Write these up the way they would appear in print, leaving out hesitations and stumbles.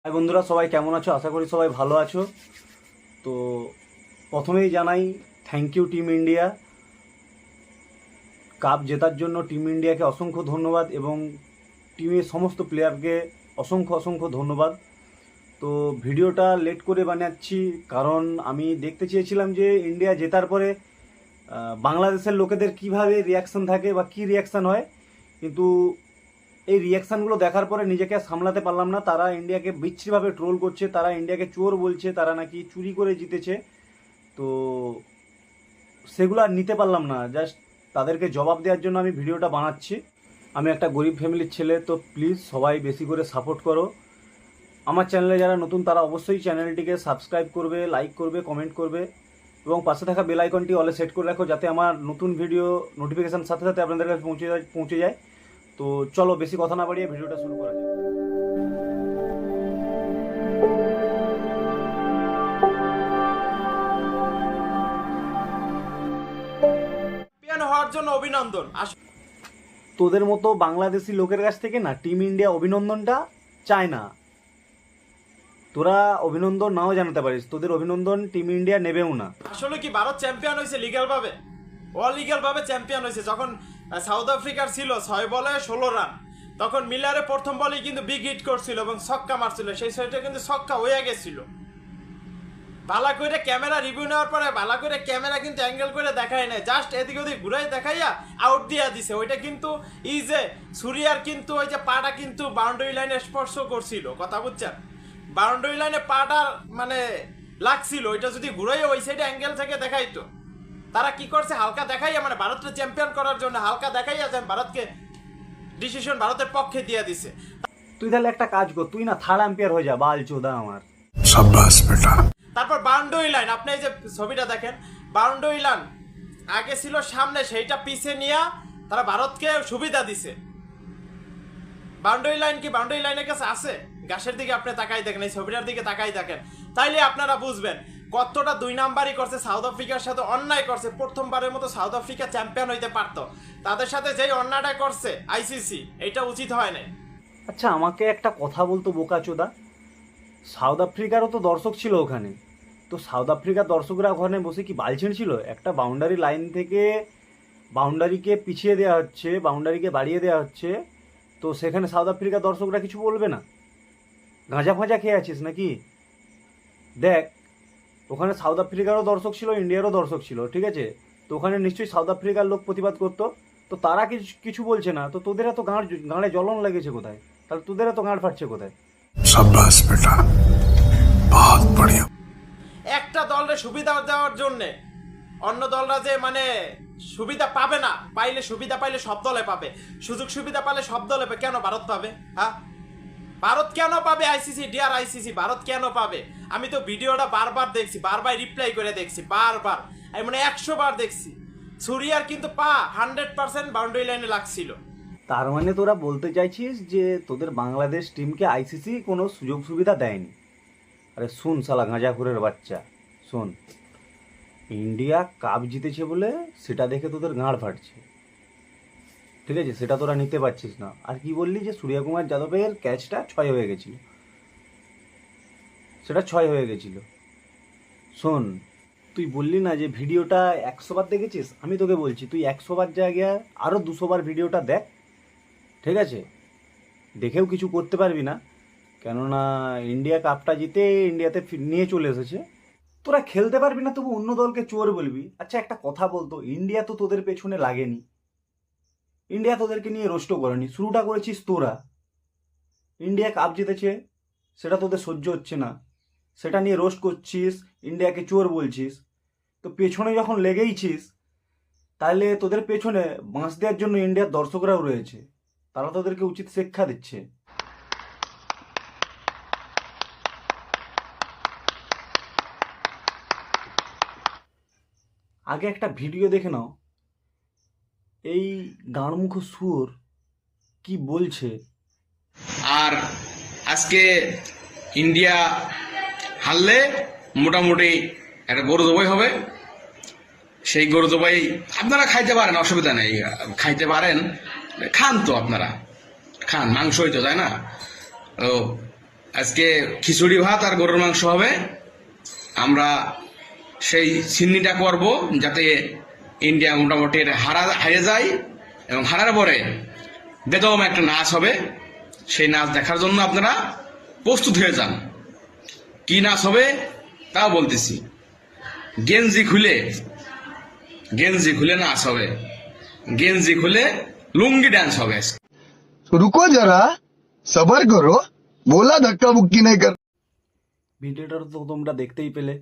High বন্ধুরা, সবাই কেমন আছো? আশা করি সবাই ভালো আছো। তো প্রথমেই জানাই থ্যাংক ইউ টিম ইন্ডিয়া। কাপ জেতার জন্য টিম ইন্ডিয়াকে অসংখ্য ধন্যবাদ এবং টিমের সমস্ত প্লেয়ারকে অসংখ্য অসংখ্য ধন্যবাদ। তো ভিডিওটা লেট করে বানাচ্ছি কারণ আমি দেখতে চেয়েছিলাম যে ইন্ডিয়া জেতার পরে বাংলাদেশের লোকেদের কিভাবে রিয়াকশান থাকে বা কী রিয়াকশান হয়, কিন্তু এই রিয়াকশানগুলো দেখার পরে নিজেকে আর সামলাতে পারলাম না। তারা ইন্ডিয়াকে বিচ্ছিরিভাবে ট্রোল করছে, তারা ইন্ডিয়াকে চোর বলছে, তারা নাকি চুরি করে জিতেছে। তো সেগুলো আর নিতে পারলাম না, জাস্ট তাদেরকে জবাব দেওয়ার জন্য আমি ভিডিওটা বানাচ্ছি। আমি একটা গরিব ফ্যামিলির ছেলে, তো প্লিজ সবাই বেশি করে সাপোর্ট করো। আমার চ্যানেলে যারা নতুন তারা অবশ্যই চ্যানেলটিকে সাবস্ক্রাইব করবে, লাইক করবে, কমেন্ট করবে এবং পাশে থাকা বেল আইকনটি অলে সেট করে রাখো যাতে আমার নতুন ভিডিও নোটিফিকেশান সাথে সাথে আপনাদের কাছে পৌঁছে যায়। তো চলো বেশি কথা না বাড়িয়ে ভিডিওটা শুরু করা যাক। চ্যাম্পিয়ন হওয়ার জন্য অভিনন্দন। তোদের মতো বাংলাদেশি লোকের কাছ থেকে না টিম ইন্ডিয়া অভিনন্দনটা চায় না। তোরা অভিনন্দন নাও জানাতে পারিস, তোদের অভিনন্দন টিম ইন্ডিয়া নেবেও না। আসলে কি ভারত চ্যাম্পিয়ন হয়েছে লিগ্যাল ভাবে? অলিগ্যাল ভাবে চ্যাম্পিয়ন হয়েছে। যখন সাউথ আফ্রিকার ছিল 6 বলে 16 রান, তখন মিলারে প্রথম বলেই কিন্তু বিগ হিট করছিল এবং ছক্কা মারছিল। সেই সাইডে কিন্তু ছক্কা হয়ে গেছিল। ভালো করে ক্যামেরা রিভিউ নেওয়ার পরে ভালো করে ক্যামেরা কিন্তু অ্যাঙ্গেল করে দেখায় নাই, জাস্ট এদিকে ওদিক ঘুরাই দেখাইয়া আউট দিয়া দিছে। ওইটা কিন্তু এই যে সুরিয়ার কিন্তু ওই যে পাটা কিন্তু বাউন্ডারি লাইনে স্পর্শ করছিল, কথা বুঝছেন? বাউন্ডারি লাইনে পাটা মানে লাগছিল, ওইটা যদি ঘুরাই ওই সাইডে অ্যাঙ্গেল থেকে দেখাইতো। তারা কি করছে, হালকা দেখাইয়া মানে ভারতকে চ্যাম্পিয়ন করার জন্য হালকা দেখাইয়া যেন ভারতকে ডিসিশন ভারতের পক্ষে দিয়ে দিছে। তুই তাহলে একটা কাজ কর, তুই না থার্ড আম্পায়ার হয়ে যা, বাল চোদা আমার। शाबाश बेटा। তারপর বাউন্ডারি লাইন, আপনি এই যে ছবিটা দেখেন, বাউন্ডারি লাইন আগে ছিল সামনে, সেইটা পিছে নিয়ে তারা ভারতকে সুবিধা দিছে। বাউন্ডারি লাইন কি বাউন্ডারি লাইনের কাছে আছে? গাছের দিকে আপনি তাকাই দেখেন, এই ছবিটার দিকে তাকাই দেখেন, তাইলে আপনারা বুঝবেন কতটা 2 নাম্বারই করছে। সাউথ আফ্রিকার সাথে অন্যায় করছে। প্রথমবারের মতো সাউথ আফ্রিকা চ্যাম্পিয়ন হইতে পারত, তাদের সাথে যেই অন্যায়টা করছে আইসিসি, এটা উচিত হয় নাই। আচ্ছা আমাকে একটা কথা বলতো বোকা চোদা, সাউথ আফ্রিকারও তো দর্শক ছিল ওখানে, তো সাউথ আফ্রিকার দর্শকরা ওখানে বসে কি বাল ছিঁড়ছিল? একটা বাউন্ডারি লাইন থেকে বাউন্ডারিকে পিছিয়ে দেওয়া হচ্ছে, বাউন্ডারিকে বাড়িয়ে দেওয়া হচ্ছে, তো সেখানে সাউথ আফ্রিকার দর্শকরা কিছু বলবে না? গাঁজা ফাঁজা খেয়ে আছিস নাকি? দেখ, ওখানে সাউথ আফ্রিকারও দর্শক ছিল, ইন্ডিয়ারও দর্শক ছিল, ঠিক আছে? তো ওখানে নিশ্চয়ই সাউথ আফ্রিকার লোক প্রতিবাদ করতো, তো তারা কিছু বলছে না, তো তোদের এত গাঁড়ে জ্বলন লেগেছে কোথায়? তাহলে তোদের এত গাঁড় ফাটছে কোথায়? शाबाश बेटा, बहुत बढ़िया। একটা দলের সুবিধা দেওয়ার জন্য অন্য দলরা যে মানে সুবিধা পাবে না, সুবিধা পাইলে সব দলে পাবে, সুযোগ সুবিধা পাইলে সব দলে পাবে, কেন ভারত পাবে? হ্যাঁ, ভারত কেন পাবে? আইসিসি, ডিআর আইসিসি, ভারত কেন পাবে? আমি তো ভিডিওটা বারবার দেখছি, বারবার রিপ্লাই করে দেখছি, বারবার আমি মানে 100 বার দেখছি। সুরিয়ার কিন্তু পা 100% বাউন্ডারি লাইনে লাগছিল। তার মানে তোরা বলতে চাইছিস যে তোদের বাংলাদেশ টিমকে আইসিসি কোনো সুযোগ সুবিধা দেয়নি? আরে শুন শালা গাঁজাখোরের বাচ্চা, শোন, ইন্ডিয়া কাপ জিতেছে বলে সেটা দেখে তোদের গাঁড় ফাটছে, ঠিক আছে? সেটা তোরা নিতে পারছিস না। আর কি বললি যে সূর্যকুমার যাদবের ক্যাচটা 6 হয়ে গেছিল, সেটা 6 হয়ে গেছিল। শোন, তুই বললি না যে ভিডিওটা 100 বার দেখেছিস? আমি তোকে বলছি তুই 100 বার জায়গায় আরও 200 বার ভিডিওটা দেখ, ঠিক আছে? দেখেও কিছু করতে পারবি না, কেননা ইন্ডিয়া কাপটা জিতে ইন্ডিয়াতে নিয়ে চলে এসেছে। তোরা খেলতে পারবি না তবু অন্য দলকে চোর বলবি? আচ্ছা একটা কথা বলতো, ইন্ডিয়া তো তোদের পেছনে লাগেনি, ইন্ডিয়া তোদেরকে নিয়ে রোস্ট করেনি, শুরুটা করেছিস তোরা। ইন্ডিয়া কাপ জিতেছে সেটা তোদের সহ্য হচ্ছে না, সেটা নিয়ে রোস্ট করছিস, ইন্ডিয়াকে চোর বলছিস। তো পেছনে যখন লেগেইছিস তাহলে তোদের পেছনে বাঁশ দেওয়ার জন্য ইন্ডিয়ার দর্শকরাও রয়েছে, তারা তোদেরকে উচিত শিক্ষা দিচ্ছে। আগে একটা ভিডিও দেখে নাও, এই গাঁড়মুখো শুয়োর কি বলছে। আর আজকে ইন্ডিয়া হারলে মোটামুটি একটা গরু জবাই হবে। সেই গরু জবাই আপনারা খাইতে পারেন, অসুবিধা নেই, খাইতে পারেন, খান তো, আপনারা খান, মাংসই তো, তাই না? তো আজকে খিচুড়ি ভাত আর গরুর মাংস হবে। আমরা সেই সিন্নিটা করব যাতে ইন্ডিয়া মোটামুটি হারে যায়, এবং হারার পরে বেদম একটা নাচ হবে। সেই নাচ দেখার জন্য আপনারা প্রস্তুত হয়ে যান। কি নাচ হবে তাও বলতেছি। গেঞ্জি খুলে নাচ হবে, গেঞ্জি খুলে লুঙ্গি ডান্স হবে। रुको जरा सबर करो बोला धक्का मुक्की नहीं कर ভিডিওটা তো তোমরা দেখতেই পেলে।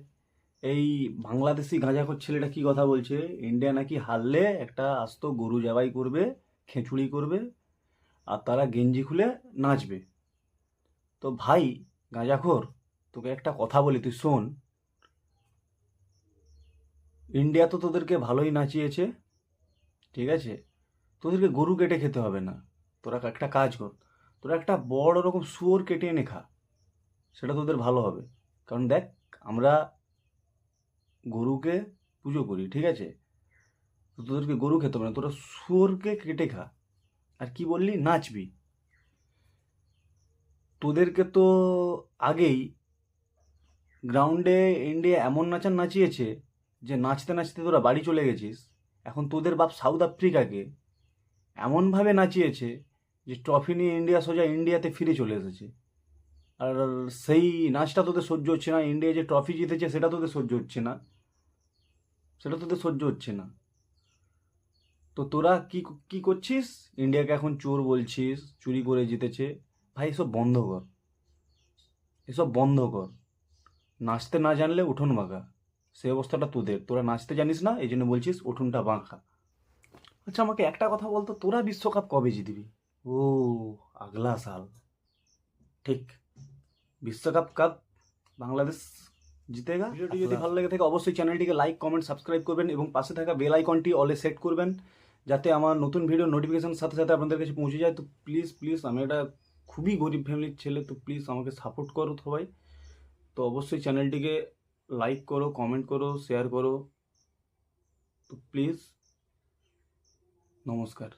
এই বাংলাদেশি গাঁজাখোর ছেলেটা কি কথা বলছে, ইন্ডিয়া নাকি হারলে একটা আস্ত গরু জবাই করবে, খেঁচুড়ি করবে, আর তারা গেঞ্জি খুলে নাচবে। তো ভাই গাঁজাখোর, তোকে একটা কথা বলি, তুই শোন। ইন্ডিয়া তো তোদেরকে ভালোই নাচিয়েছে, ঠিক আছে, তোদেরকে গরু কেটে খেতে হবে না। তোরা একটা কাজ কর, তোরা একটা বড় রকম শুয়োর কেটে এনে খা, সেটা তোদের ভালো হবে। কারণ দেখ, আমরা গরুকে পুজো করি, ঠিক আছে, তো তোদেরকে গরু খেতে হবে না, তোরা শুয়োরকে কেটে খা। আর কি বললি, নাচবি। তোদেরকে তো আগেই গ্রাউন্ডে ইন্ডিয়া এমন নাচিয়েছে যে নাচতে নাচতে তোরা বাড়ি চলে গেছিস। এখন তোদের বাপ সাউথ আফ্রিকাকে এমনভাবে নাচিয়েছে যে ট্রফি নিয়ে ইন্ডিয়া সোজা ইন্ডিয়াতে ফিরে চলে এসেছে। আর সেই নাচটা তোদের সহ্য হচ্ছে না, ইন্ডিয়া যে ট্রফি জিতেছে সেটা তোদের সহ্য হচ্ছে না, তো তোরা কি করছিস, ইন্ডিয়াকে এখন চোর বলছিস, চুরি করে জিতেছে। ভাই এসব বন্ধ কর। নাচতে না জানলে উঠোন বাঁকা, সেই অবস্থাটা তোদের। তোরা নাচতে জানিস না, এই জন্য বলছিস উঠোনটা বাঁকা। আচ্ছা আমাকে একটা কথা বলতো, তোরা বিশ্বকাপ কবে জিতবি? ও আগলা সাল, ঠিক। বিশ্বকাপ কাপ বাংলাদেশ জিতেগা। ভিডিওটি যদি ভালো লেগে থাকে অবশ্যই চ্যানেলটিকে লাইক, কমেন্ট, সাবস্ক্রাইব করবেন এবং পাশে থাকা বেল আইকনটি অলে সেট করবেন, যাতে আমার নতুন ভিডিও নোটিফিকেশন সাথে সাথে আপনাদের কাছে পৌঁছে যায়। তো প্লিজ আমি একটা খুবই গরিব ফ্যামিলির ছেলে, তো প্লিজ আমাকে সাপোর্ট করো সবাই। তো অবশ্যই চ্যানেলটিকে লাইক করো, কমেন্ট করো, শেয়ার করো। তো প্লিজ, নমস্কার।